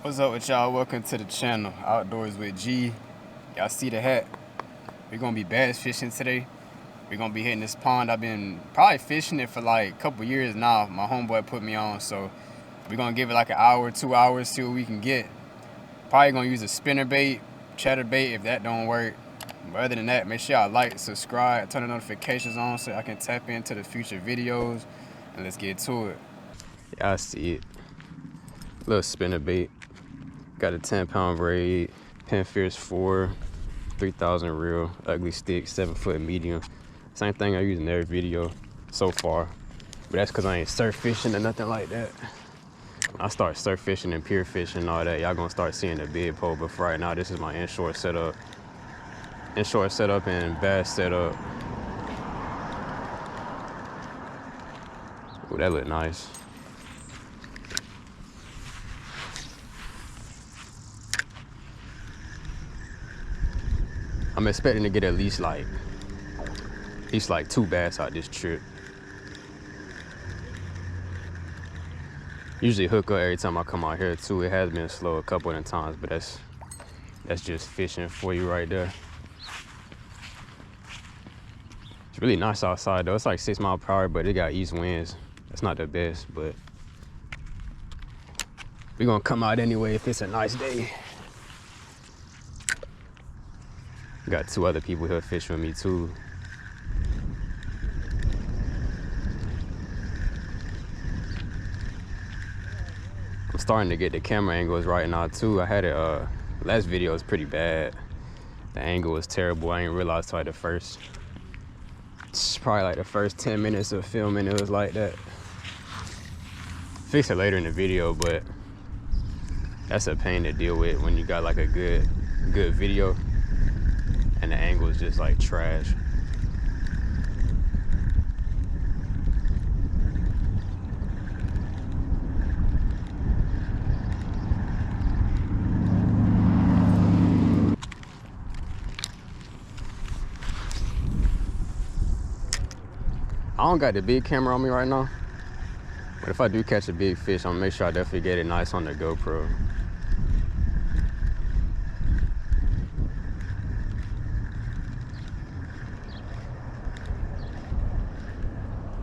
What's up with y'all? Welcome to the channel, Outdoors with G. Y'all see the hat? We're gonna be bass fishing today. We're gonna be hitting this pond. I've been probably fishing it for like a couple years now. My homeboy put me on, so we're gonna give it like an hour, 2 hours, see what we can get. Probably gonna use a spinner bait, chatter bait if that don't work. But other than that, make sure y'all like, subscribe, turn the notifications on so I can tap into the future videos. And let's get to it. Y'all see it. Little spinner bait. Got a 10-pound braid, Penn Fierce IV, 3000 reel, ugly stick, 7-foot medium. Same thing I use in every video so far, but that's because I ain't surf fishing or nothing like that. When I start surf fishing and pier fishing and all that, y'all gonna start seeing the big pole. But for right now, this is my inshore setup. Inshore setup and bass setup. Ooh, that look nice. I'm expecting to get at least like 2 bass out this trip. Usually hook up every time I come out here too. It has been slow a couple of times, but that's just fishing for you right there. It's really nice outside though. It's like 6 miles per hour, but it got east winds. That's not the best, but we're gonna come out anyway if it's a nice day. Got 2 other people here fishing with me too. I'm starting to get the camera angles right now too. I had it, last video was pretty bad. The angle was terrible. I didn't realize till like probably like the first 10 minutes of filming, it was like that. Fix it later in the video, but that's a pain to deal with when you got like a good video and the angle is just like trash. I don't got the big camera on me right now, but if I do catch a big fish, I'm gonna make sure I definitely get it nice on the GoPro.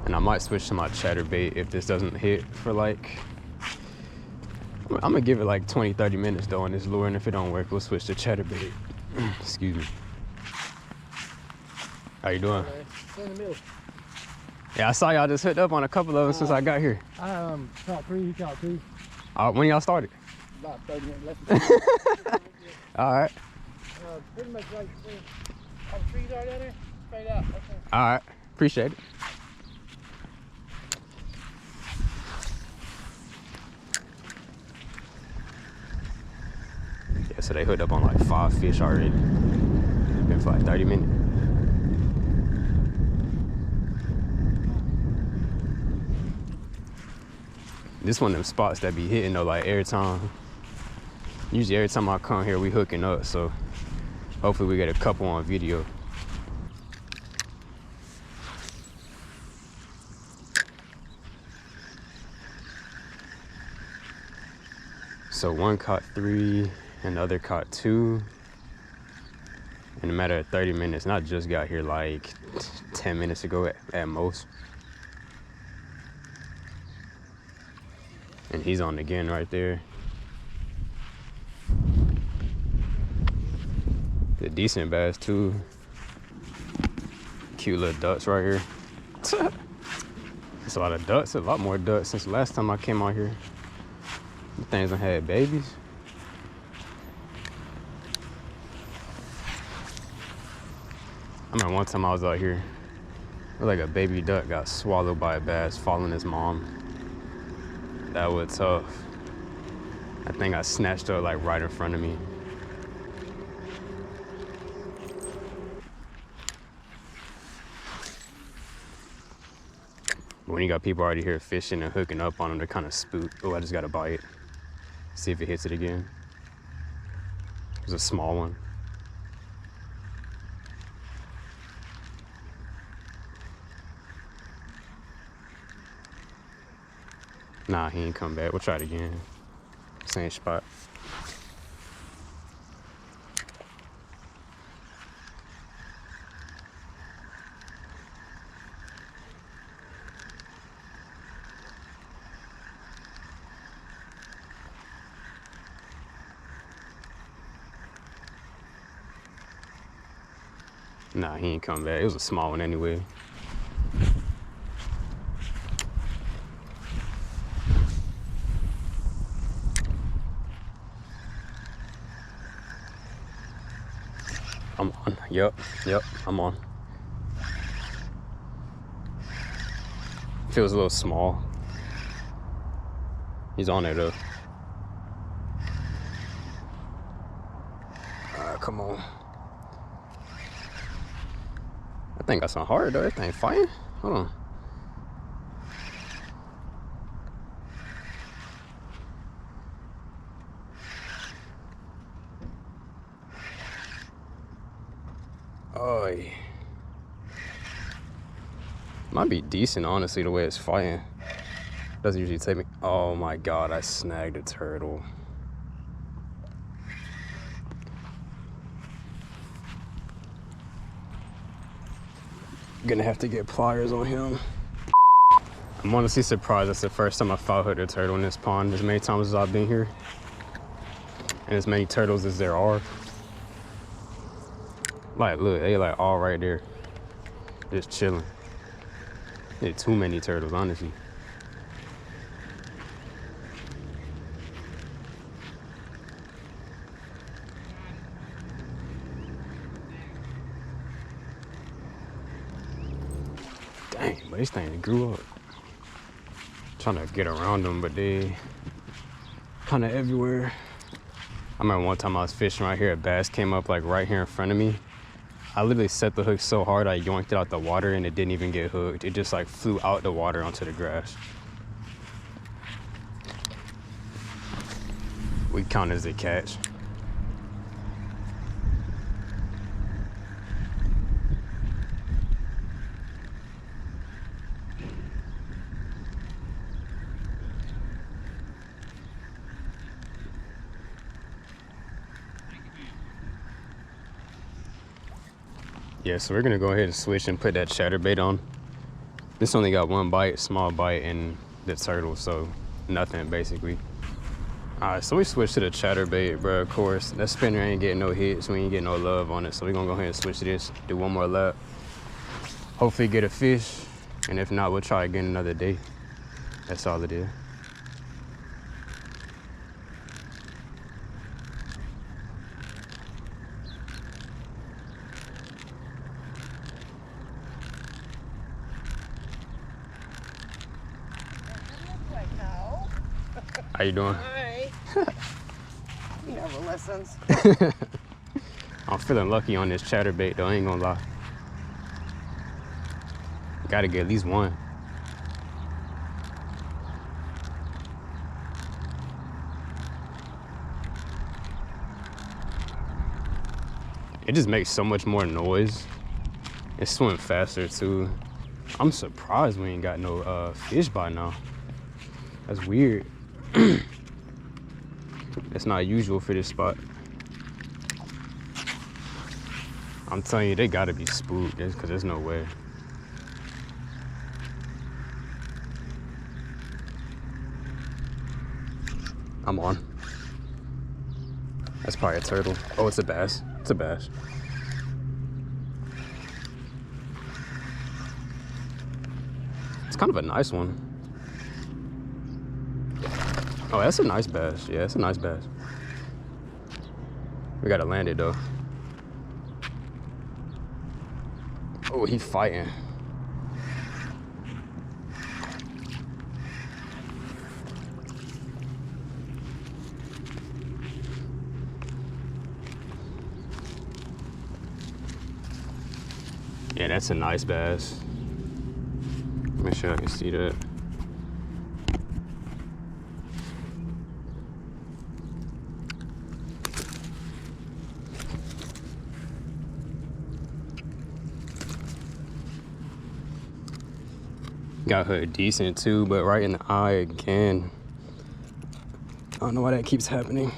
And I might switch to my chatterbait if this doesn't hit for like, I'm gonna give it like 20-30 minutes though on this lure, and if it don't work, we'll switch to chatterbait. Excuse me. How you doing? In the middle. Yeah, I saw y'all just hooked up on a couple of them since I got here. I caught 3, he caught 2. When y'all started? About 30 minutes left. All right. Pretty much like all the trees are down there, straight out. Okay. All right, appreciate it. Yeah, so they hooked up on like 5 fish already. Been for like 30 minutes. This one of them spots that be hitting though, like every time. Usually every time I come here, we hooking up, so hopefully we get a couple on video. So one caught 3 and the other caught 2 in a matter of 30 minutes. And I just got here like 10 minutes ago at most. And he's on again right there. The decent bass too. Cute little ducks right here. It's a lot of ducks, a lot more ducks since the last time I came out here. These things done had babies. I remember one time I was out here, it was like a baby duck got swallowed by a bass following his mom. That was tough. That thing got snatched up like right in front of me. But when you got people already here fishing and hooking up on them, they're kind of spooked. Oh, I just got a bite. See if it hits it again. It was a small one. Nah, he ain't come back. We'll try it again. same spot. Nah, he ain't come back. It was a small one anyway. I'm on. Yep, I'm on. Feels a little small. He's on there though. Alright, come on. That thing got some hard though. That thing fighting. Hold on. Oh, yeah. Might be decent, honestly, the way it's fighting. Doesn't usually take me. Oh my god, I snagged a turtle. Gonna have to get pliers on him. I'm honestly surprised that's the first time I foul hooked a turtle in this pond as many times as I've been here. And as many turtles as there are. Like, look, they like all right there. Just chilling. There's too many turtles, honestly. Dang, but these things grew up. Trying to get around them, but they kind of everywhere. I remember one time I was fishing right here, a bass came up like right here in front of me. I literally set the hook so hard I yoinked it out the water and it didn't even get hooked. It just like flew out the water onto the grass. We count as a catch. Yeah, so we're gonna go ahead and switch and put that chatterbait on. This only got one bite, small bite, and the turtle, so nothing basically. All right, so we switched to the chatterbait, bro. Of course, that spinner ain't getting no hits, we ain't getting no love on it, so we're gonna go ahead and switch to this, do one more lap. Hopefully get a fish, and if not, we'll try again another day. That's all it is. How you doing? Hi. He never listens. I'm feeling lucky on this chatterbait though, I ain't gonna lie. Gotta get at least one. It just makes so much more noise. It swims faster too. I'm surprised we ain't got no fish by now. That's weird. That's not usual for this spot. I'm telling you, they gotta be spooked, because there's no way. I'm on. That's probably a turtle. Oh, it's a bass. It's a bass. It's kind of a nice one. Oh, that's a nice bass. Yeah, that's a nice bass. We gotta land it though. Oh, he fighting. Yeah, that's a nice bass. Make sure I can see that. Got hooked decent too, but right in the eye again. I don't know why that keeps happening.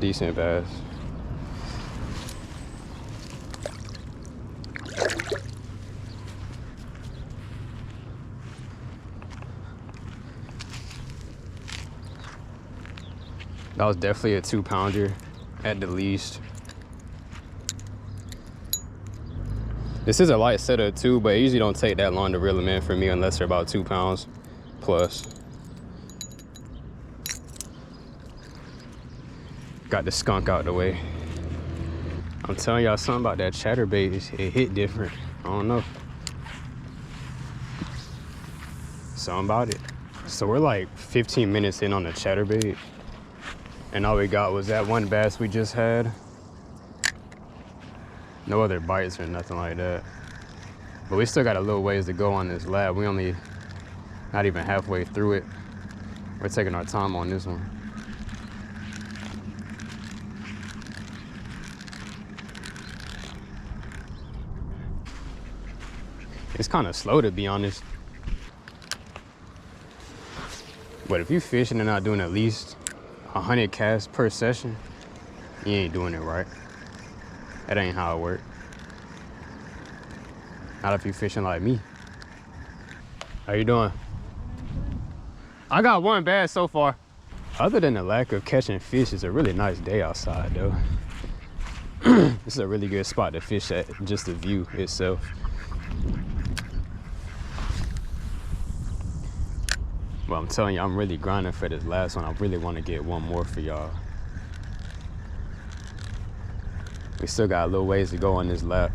Decent bass. That was definitely a 2-pounder at the least. This is a light setup too, but it usually don't take that long to reel them in for me unless they're about 2 pounds plus. Got the skunk out the way. I'm telling y'all something about that chatterbait. It hit different. I don't know. Something about it. So we're like 15 minutes in on the chatterbait. And all we got was that one bass we just had. No other bites or nothing like that. But we still got a little ways to go on this lab. We only not even halfway through it. We're taking our time on this one. It's kind of slow, to be honest. But if you're fishing and not doing at least 100 casts per session, you ain't doing it right. That ain't how it works. Not if you're fishing like me. How you doing? I got one bass so far. Other than the lack of catching fish, it's a really nice day outside though. This is a really good spot to fish at, just the view itself. Well, I'm telling you, I'm really grinding for this last one. I really want to get one more for y'all. We still got a little ways to go on this lap.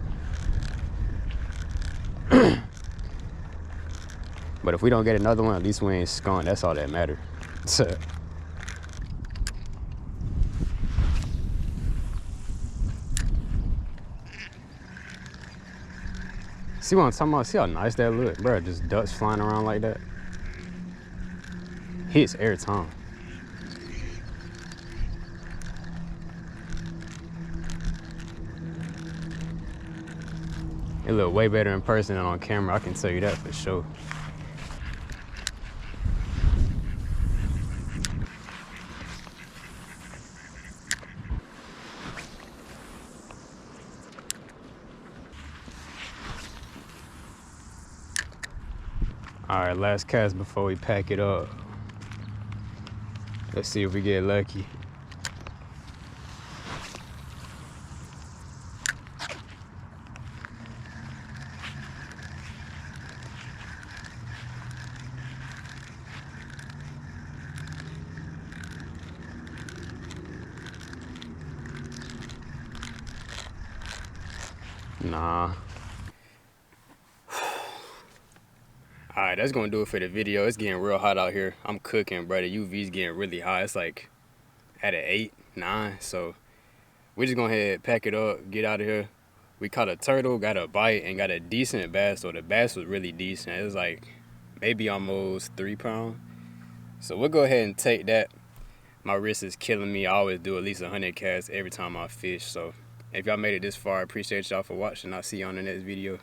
But if we don't get another one, at least we ain't skunked. That's all that matters. See what I'm talking about? See how nice that look? Bro, just ducks flying around like that. Hits every time. It look way better in person than on camera, I can tell you that for sure. All right, last cast before we pack it up. Let's see if we get lucky. Nah. All right, that's gonna do it for the video. It's getting real hot out here. I'm cooking, bro. The UV's getting really high. It's like at an 8, 9. So we're just gonna head, pack it up, get out of here. We caught a turtle, got a bite, and got a decent bass. So the bass was really decent. It was like maybe almost 3 pounds. So we'll go ahead and take that. My wrist is killing me. I always do at least 100 casts every time I fish. So if y'all made it this far, I appreciate y'all for watching. I'll see you on the next video.